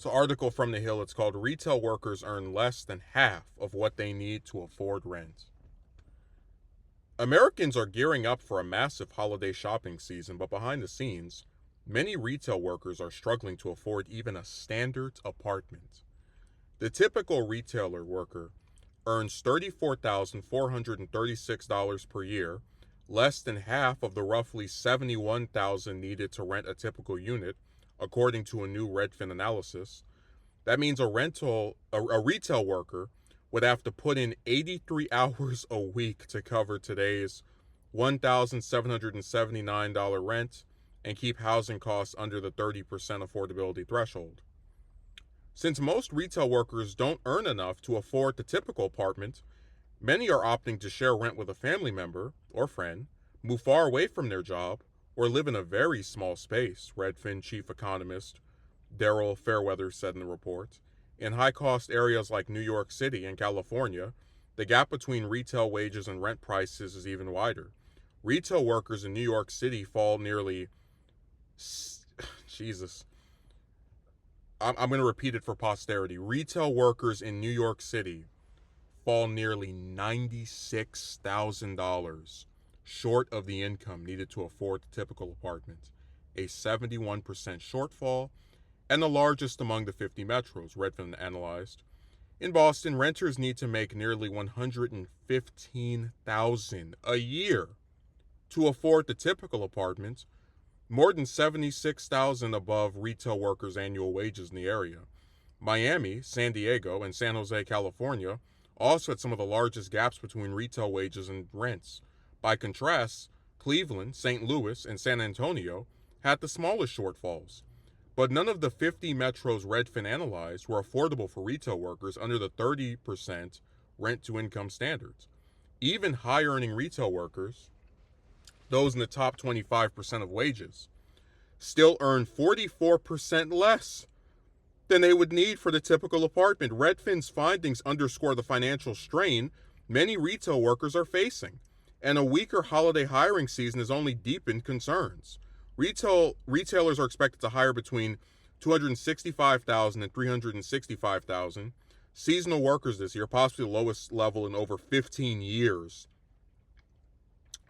So, article from The Hill, it's called Retail Workers Earn Less Than Half of What They Need to Afford Rent. Americans are gearing up for a massive holiday shopping season, but behind the scenes, many retail workers are struggling to afford even a standard apartment. The typical retailer worker earns $34,436 per year, less than half of the roughly $71,000 needed to rent a typical unit, according to a new Redfin analysis. That means a retail worker would have to put in 83 hours a week to cover today's $1,779 rent and keep housing costs under the 30% affordability threshold. Since most retail workers don't earn enough to afford the typical apartment, many are opting to share rent with a family member or friend, move far away from their job, or live in a very small space, Redfin chief economist Daryl Fairweather said in the report. In high-cost areas like New York City and California, the gap between retail wages and rent prices is even wider. Retail workers in New York City fall nearly... Jesus. I'm going to repeat it for posterity. Retail workers in New York City fall nearly $96,000 short of the income needed to afford the typical apartment, a 71% shortfall, and the largest among the 50 metros, Redfin analyzed. In Boston, renters need to make nearly $115,000 a year to afford the typical apartment, more than $76,000 above retail workers' annual wages in the area. Miami, San Diego, and San Jose, California also had some of the largest gaps between retail wages and rents. By contrast, Cleveland, St. Louis, and San Antonio had the smallest shortfalls. But none of the 50 metros Redfin analyzed were affordable for retail workers under the 30% rent-to-income standards. Even high-earning retail workers, those in the top 25% of wages, still earn 44% less than they would need for the typical apartment. Redfin's findings underscore the financial strain many retail workers are facing, and a weaker holiday hiring season has only deepened concerns. Retailers are expected to hire between 265,000 and 365,000 seasonal workers this year, possibly the lowest level in over 15 years,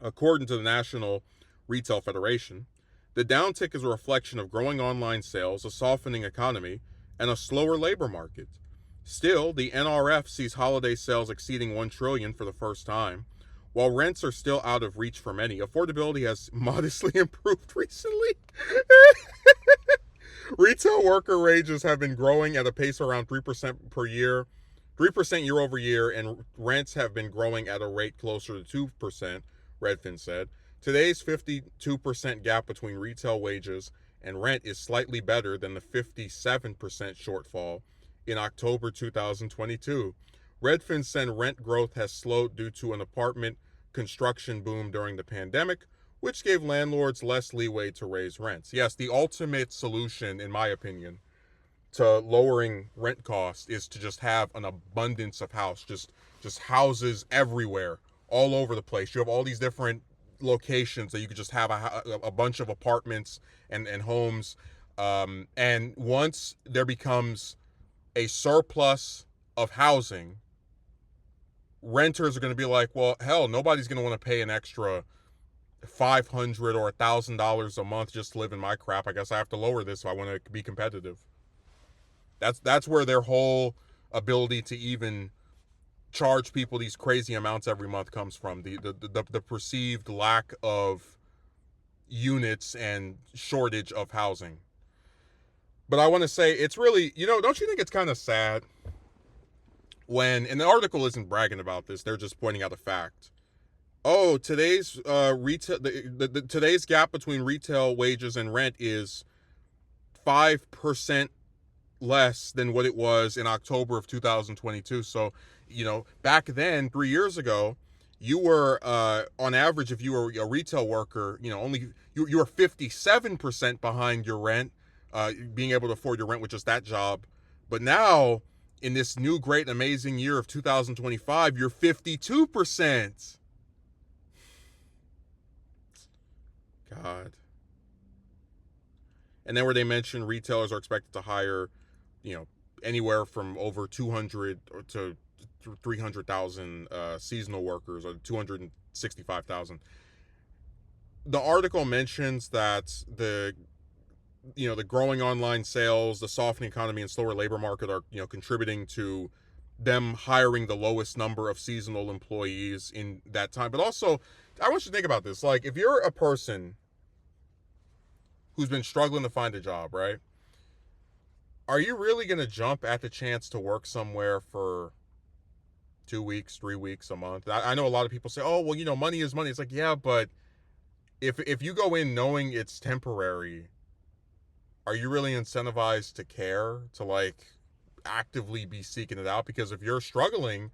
according to the National Retail Federation. The downtick is a reflection of growing online sales, a softening economy, and a slower labor market. Still, the NRF sees holiday sales exceeding $1 trillion for the first time. While rents are still out of reach for many, affordability has modestly improved recently. Retail worker wages have been growing at a pace around 3% per year, 3% year over year, and rents have been growing at a rate closer to 2%, Redfin said. Today's 52% gap between retail wages and rent is slightly better than the 57% shortfall in October 2022. Redfin said rent growth has slowed due to an apartment construction boom during the pandemic, which gave landlords less leeway to raise rents. Yes, the ultimate solution, in my opinion, to lowering rent costs is to just have an abundance of just houses everywhere, all over the place. You have all these different locations that you could just have a bunch of apartments and homes. And once there becomes a surplus of housing, renters are going to be like, well, hell, nobody's going to want to pay an extra $500 or $1,000 a month just to live in my crap. I guess I have to lower this if I want to be competitive. That's where their whole ability to even charge people these crazy amounts every month comes from. The perceived lack of units and shortage of housing. But I want to say it's really, don't you think it's kind of sad when, and the article isn't bragging about this, they're just pointing out a fact. Oh, today's retail today's gap between retail wages and rent is 5% less than what it was in October of 2022. So, back then, 3 years ago, you were on average, if you were a retail worker, only you were 57% behind your rent, being able to afford your rent with just that job. But now, in this new great amazing year of 2025, you're 52%. God. And then where they mentioned retailers are expected to hire, anywhere from over 200 to 300,000 seasonal workers, or 265,000. The article mentions that the growing online sales, the softening economy, and slower labor market are contributing to them hiring the lowest number of seasonal employees in that time. But also, I want you to think about this. Like, if you're a person who's been struggling to find a job, right? Are you really going to jump at the chance to work somewhere for 2 weeks, 3 weeks, a month? I know a lot of people say, oh, well, money is money. It's like, yeah, but if you go in knowing it's temporary, are you really incentivized to care, to like actively be seeking it out? Because if you're struggling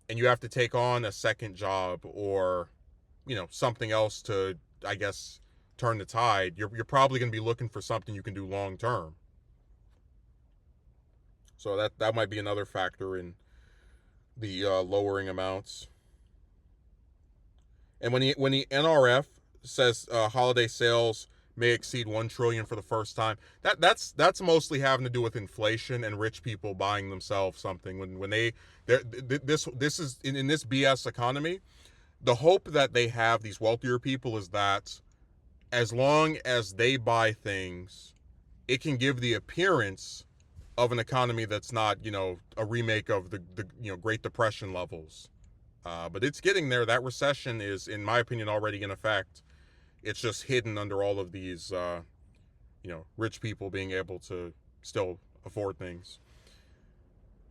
and you have to take on a second job, or something else to, I guess, turn the tide, you're probably going to be looking for something you can do long term. So that might be another factor in the lowering amounts. And when the NRF says holiday sales may exceed 1 trillion for the first time, that's mostly having to do with inflation and rich people buying themselves something. When this is in this BS economy, the hope that they have, these wealthier people, is that as long as they buy things, it can give the appearance of an economy that's not a remake of the Great Depression levels. But it's getting there. That recession is, in my opinion, already in effect. It's just hidden under all of these, rich people being able to still afford things.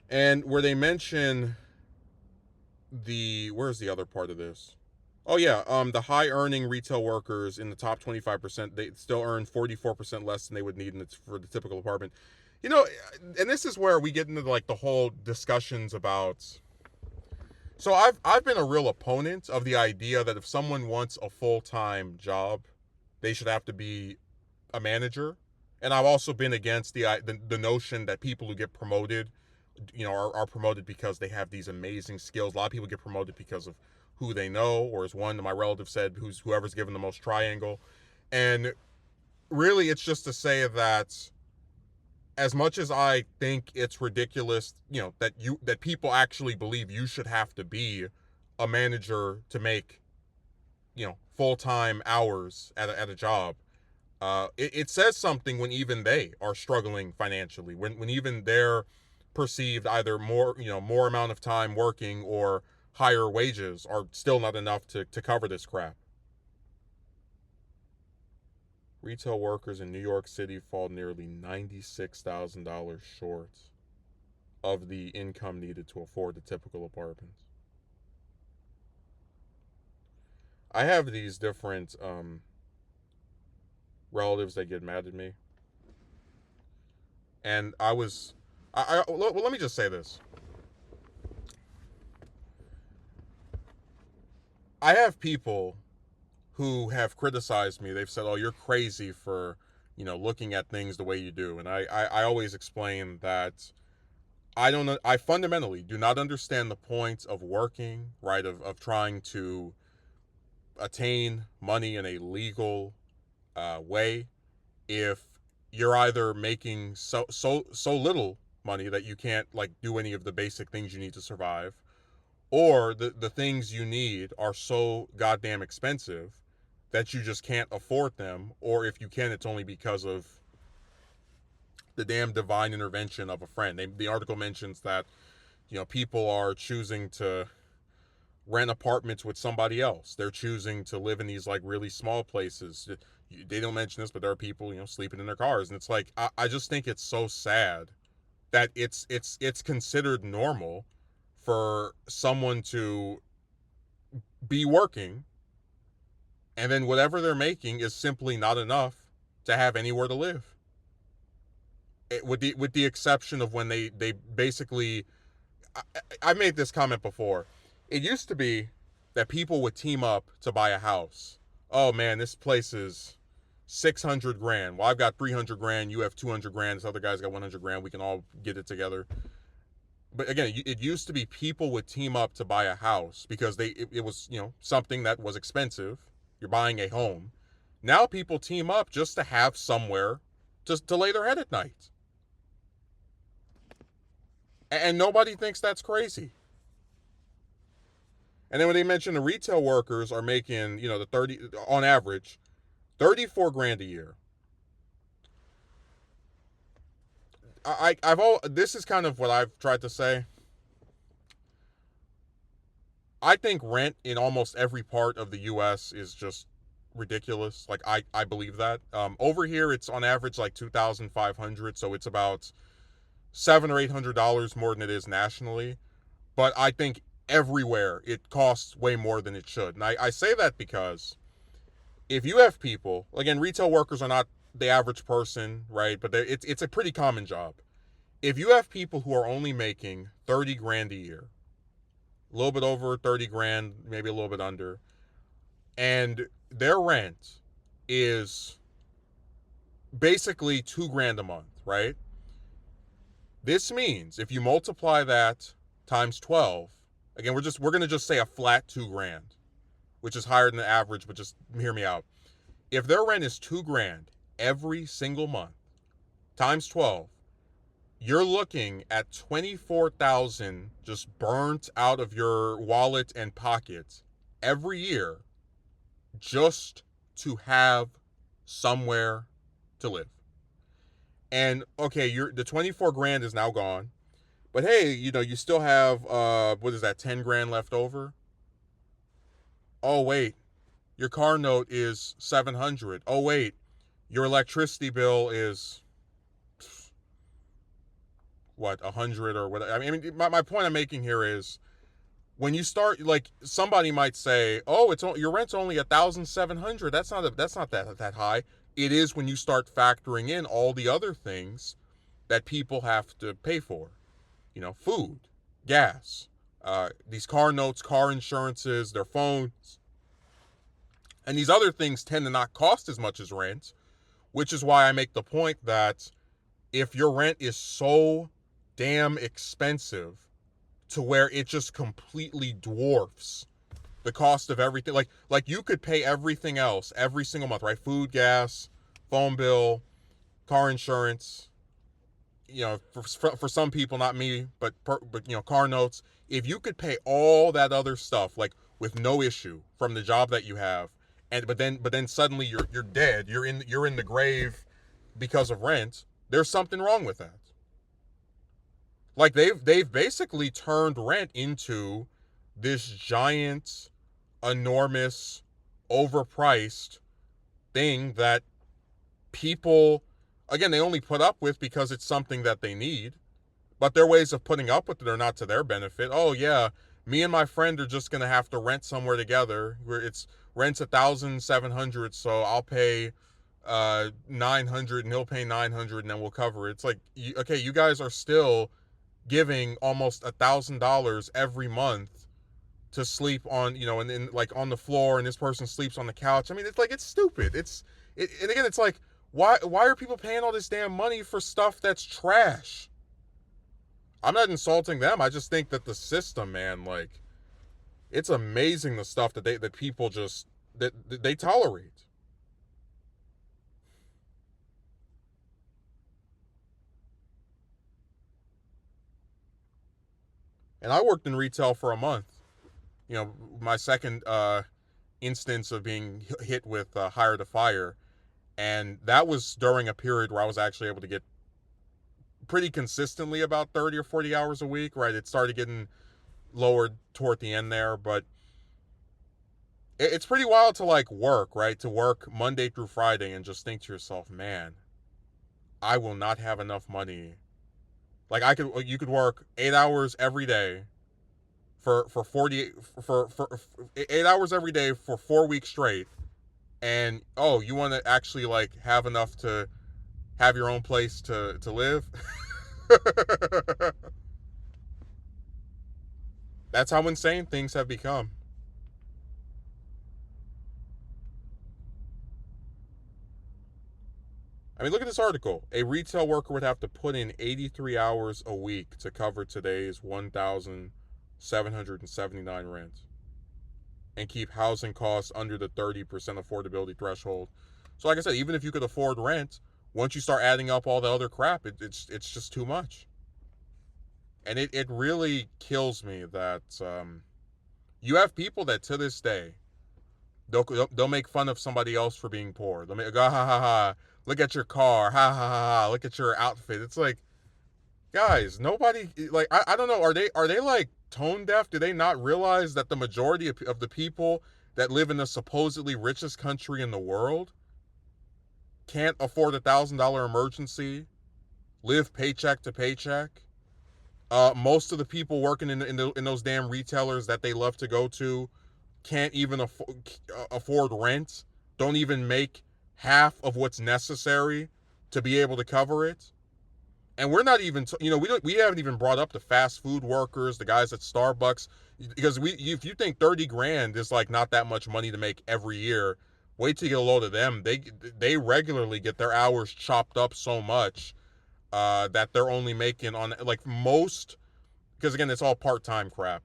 And where they mention where's the other part of this? Oh yeah, the high earning retail workers in the top 25%, they still earn 44% less than they would need for the typical apartment. And this is where we get into like the whole discussions about. So I've been a real opponent of the idea that if someone wants a full-time job, they should have to be a manager. And I've also been against the notion that people who get promoted, are promoted because they have these amazing skills. A lot of people get promoted because of who they know, or as one of my relatives said, whoever's given the most triangle. And really, it's just to say that as much as I think it's ridiculous, that people actually believe you should have to be a manager to make, full-time hours at a job, it says something when even they are struggling financially, when even they're perceived either more amount of time working or higher wages are still not enough to cover this crap. Retail workers in New York City fall nearly $96,000 short of the income needed to afford the typical apartment. I have these different relatives that get mad at me. And well, let me just say this. I have people who have criticized me. They've said, oh, you're crazy for, looking at things the way you do. And I always explain that I fundamentally do not understand the point of working, right? Of trying to attain money in a legal way if you're either making so little money that you can't like do any of the basic things you need to survive, or the things you need are so goddamn expensive that you just can't afford them, or if you can, it's only because of the damn divine intervention of a friend. The article mentions that people are choosing to rent apartments with somebody else. They're choosing to live in these like really small places. They don't mention this, but there are people sleeping in their cars, and it's like I just think it's so sad that it's considered normal for someone to be working, and then whatever they're making is simply not enough to have anywhere to live. With the exception of when they basically, I made this comment before. It used to be that people would team up to buy a house. Oh man, this place is 600 grand. Well, I've got 300 grand. You have 200 grand. This other guy's got 100 grand. We can all get it together. But again, it used to be people would team up to buy a house because it was something that was expensive. You're buying a home. Now people team up just to have somewhere just to lay their head at night. And nobody thinks that's crazy. And then when they mention the retail workers are making, the 30 on average, 34 grand a year. This is kind of what I've tried to say. I think rent in almost every part of the US is just ridiculous. Like I believe that. Over here it's on average like 2,500, so it's about $700 or $800 more than it is nationally. But I think everywhere it costs way more than it should. And I say that because if you have people, again, retail workers are not the average person, right? But it's a pretty common job. If you have people who are only making 30 grand a year, a little bit over 30 grand, maybe a little bit under, and their rent is basically 2 grand a month, right? This means if you multiply that times 12, again, we're going to just say a flat 2 grand, which is higher than the average, but just hear me out. If their rent is 2 grand every single month times 12, you're looking at 24,000 just burnt out of your wallet and pocket every year just to have somewhere to live. And okay, the 24 grand is now gone. But hey, you still have what is that, 10 grand left over? Oh wait, your car note is 700. Oh wait, your electricity bill is what, 100 or what? I mean, my point I'm making here is when you start, like, somebody might say, "Oh, your rent's only 1,700. That's not that high." It is when you start factoring in all the other things that people have to pay for. Food, gas, these car notes, car insurances, their phones. And these other things tend to not cost as much as rent, which is why I make the point that if your rent is so damn expensive to where it just completely dwarfs the cost of everything, like you could pay everything else every single month, right? Food, gas, phone bill, car insurance, for some people, not me, but car notes. If you could pay all that other stuff like with no issue from the job that you have, but then suddenly you're dead, you're in the grave because of rent, there's something wrong with that. Like they've basically turned rent into this giant, enormous, overpriced thing that people, again, they only put up with because it's something that they need. But their ways of putting up with it are not to their benefit. Oh yeah, me and my friend are just gonna have to rent somewhere together. Rent's 1,700, so I'll pay 900 and he'll pay 900 and then we'll cover it. It's like, okay, you guys are still giving almost $1,000 every month to sleep on, and like on the floor, and this person sleeps on the couch. I mean, it's stupid. And again, it's like, why are people paying all this damn money for stuff that's trash? I'm not insulting them. I just think that the system, man, like, it's amazing the stuff that people just that they tolerate. And I worked in retail for a month. My second instance of being hit with hire to fire, and that was during a period where I was actually able to get pretty consistently about 30 or 40 hours a week, right? It started getting lowered toward the end there, but it's pretty wild to like work, right? To work Monday through Friday and just think to yourself, man, I will not have enough money. Like you could work 8 hours every day for 8 hours every day for 4 weeks straight, and you want to actually like have enough to have your own place to live. That's how insane things have become. I mean, look at this article. A retail worker would have to put in 83 hours a week to cover today's 1,779 rent and keep housing costs under the 30% affordability threshold. So like I said, even if you could afford rent, once you start adding up all the other crap, it's just too much. And it really kills me that you have people that to this day they'll make fun of somebody else for being poor. They'll make, ha ha ha, look at your car, ha ha ha, look at your outfit. It's like, guys, nobody, like, I don't know, are they like tone deaf? Do they not realize that the majority of the people that live in the supposedly richest country in the world can't afford $1,000 emergency, live paycheck to paycheck? Most of the people working in those damn retailers that they love to go to can't even afford rent, don't even make half of what's necessary to be able to cover it. And we're not even, we haven't even brought up the fast food workers, the guys at Starbucks, because if you think 30 grand is like not that much money to make every year, wait till you get a load of them. They regularly get their hours chopped up so much that they're only making on like most, because again, it's all part-time crap.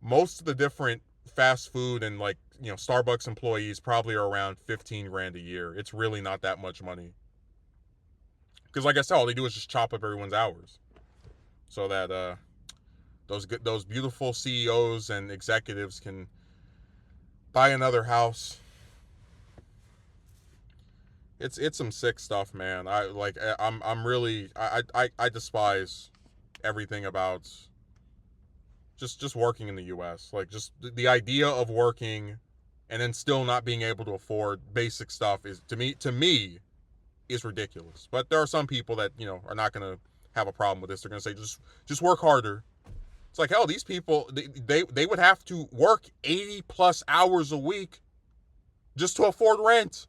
Most of the different fast food and like, Starbucks employees probably are around 15 grand a year. It's really not that much money. Because like I said, all they do is just chop up everyone's hours so that those beautiful CEOs and executives can buy another house. It's some sick stuff, man. I'm really I despise everything about just working in the US. Like, just the idea of working and then still not being able to afford basic stuff is, to me is ridiculous. But there are some people that, are not going to have a problem with this. They're going to say just work harder. It's like, hell, these people, they would have to work 80 plus hours a week just to afford rent.